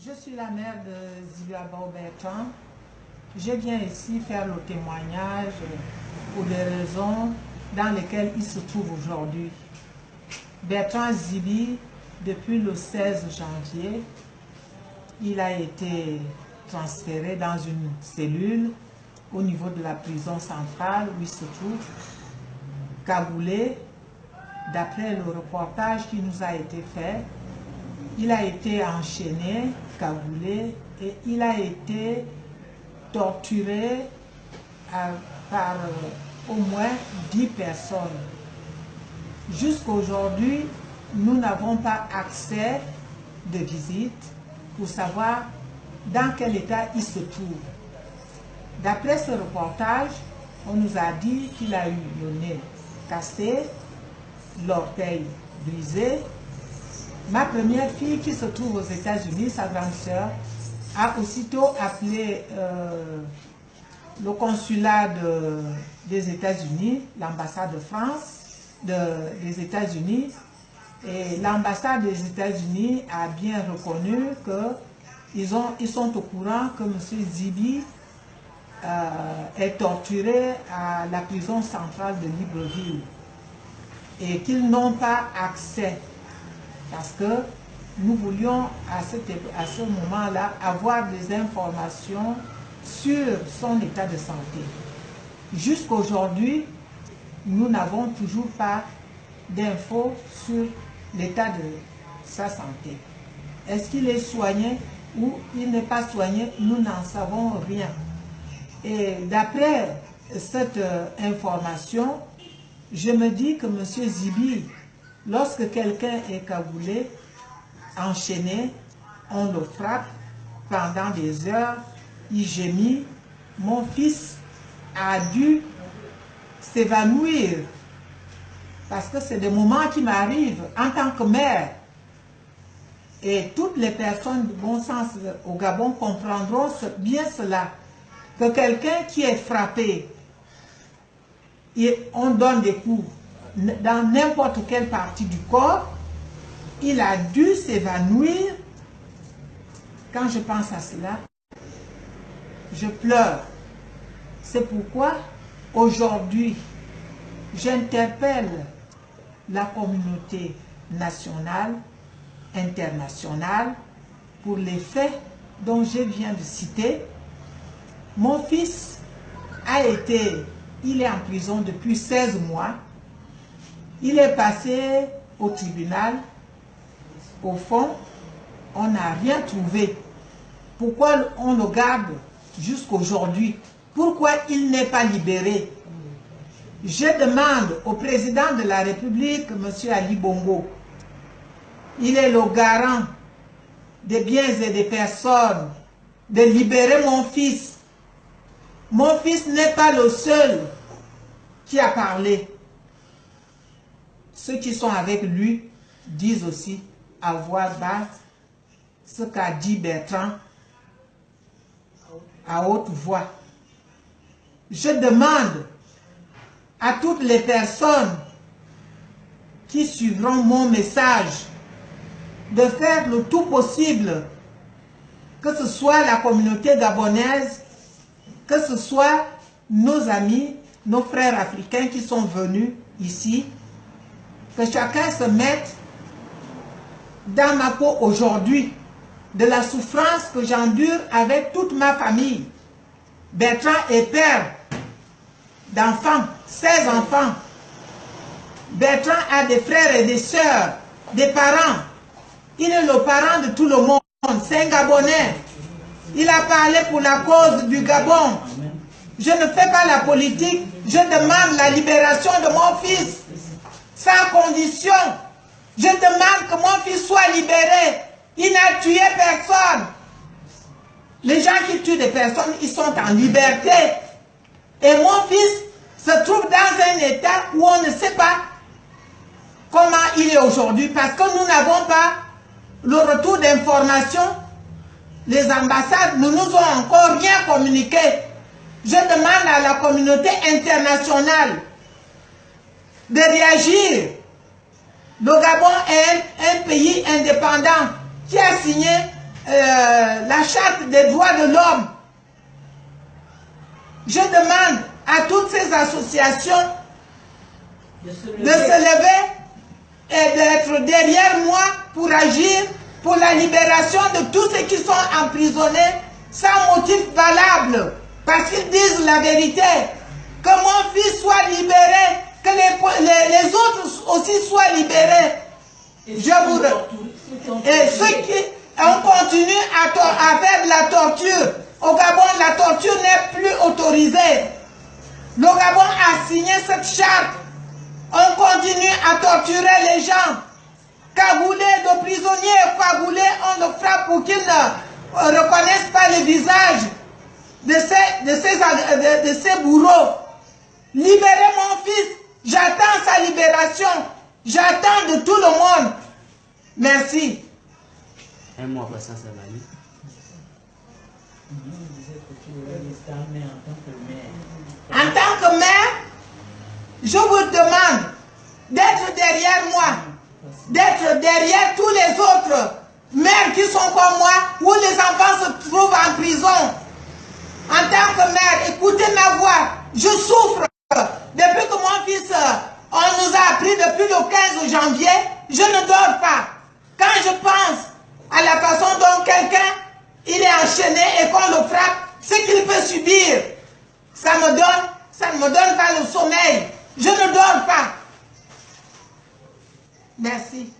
Je suis la mère de Zibiabao Bertrand. Je viens ici faire le témoignage pour des raisons dans lesquelles il se trouve aujourd'hui. Bertrand Zibi, depuis le 16 janvier, il a été transféré dans une cellule au niveau de la prison centrale où il se trouve, cagoulé. D'après le reportage qui nous a été fait, il a été enchaîné, cagoulé, et il a été torturé par au moins 10 personnes. Jusqu'aujourd'hui, nous n'avons pas accès de visite pour savoir dans quel état il se trouve. D'après ce reportage, on nous a dit qu'il a eu le nez cassé, l'orteil brisé. Ma première fille qui se trouve aux États-Unis, sa grande sœur, a aussitôt appelé le consulat des États-Unis, l'ambassade de France, des États-Unis, et l'ambassade des États-Unis a bien reconnu qu'ils sont au courant que M. Zibi est torturé à la prison centrale de Libreville et qu'ils n'ont pas accès parce que nous voulions à ce moment-là avoir des informations sur son état de santé. Jusqu'aujourd'hui, nous n'avons toujours pas d'infos sur l'état de sa santé. Est-ce qu'il est soigné ou il n'est pas soigné? Nous n'en savons rien. Et d'après cette information, je me dis que M. Zibi, lorsque quelqu'un est cagoulé, enchaîné, on le frappe pendant des heures, il gémit. Mon fils a dû s'évanouir parce que c'est des moments qui m'arrivent en tant que mère. Et toutes les personnes de bon sens au Gabon comprendront bien cela, que quelqu'un qui est frappé, et on donne des coups dans n'importe quelle partie du corps, il a dû s'évanouir. Quand je pense à cela, je pleure. C'est pourquoi aujourd'hui, j'interpelle la communauté nationale, internationale, pour les faits dont je viens de citer. Mon fils il est en prison depuis 16 mois. Il est passé au tribunal. Au fond, on n'a rien trouvé. Pourquoi on le garde jusqu'aujourd'hui? Pourquoi il n'est pas libéré? Je demande au président de la République, M. Ali Bongo, il est le garant des biens et des personnes, de libérer mon fils. Mon fils n'est pas le seul qui a parlé. Ceux qui sont avec lui disent aussi à voix basse ce qu'a dit Bertrand à haute voix. Je demande à toutes les personnes qui suivront mon message de faire le tout possible, que ce soit la communauté gabonaise, que ce soit nos amis, nos frères africains qui sont venus ici, que chacun se mette dans ma peau aujourd'hui de la souffrance que j'endure avec toute ma famille. Bertrand est père d'enfants, 16 enfants. Bertrand a des frères et des sœurs, des parents. Il est le parent de tout le monde. C'est un Gabonais. Il a parlé pour la cause du Gabon. Je ne fais pas la politique. Je demande la libération de mon fils. Sans condition. Je demande que mon fils soit libéré. Il n'a tué personne. Les gens qui tuent des personnes, ils sont en liberté. Et mon fils se trouve dans un état où on ne sait pas comment il est aujourd'hui. Parce que nous n'avons pas le retour d'information. Les ambassades ne nous ont encore rien communiqué. Je demande à la communauté internationale de réagir. Le Gabon est un pays indépendant qui a signé la charte des droits de l'homme. Je demande à toutes ces associations de se lever et d'être derrière moi pour agir pour la libération de tous ceux qui sont emprisonnés sans motif valable, parce qu'ils disent la vérité. Que mon fils soit libéré, que les autres aussi soient libérés. Et ceux qui ont continué à faire de la torture, au Gabon, la torture n'est plus autorisée. Le Gabon a signé cette charte. On continue à torturer les gens. Cagoulés, de prisonniers cagoulés, on le frappe pour qu'ils ne reconnaissent pas le visage de ces bourreaux. Libérez mon fils. J'attends sa libération. J'attends de tout le monde. Merci. Un mot après ça, ça va aller. En tant que mère, je vous demande d'être derrière moi, d'être derrière tous les autres mères qui sont comme moi, où les enfants se trouvent en prison. En tant que mère, écoutez ma voix, je souffre. Depuis que mon fils, on nous a appris depuis le 15 janvier, je ne dors pas. Quand je pense à la façon dont quelqu'un, il est enchaîné et qu'on le frappe, ce qu'il peut subir, ça ne me donne pas le sommeil. Je ne dors pas. Merci.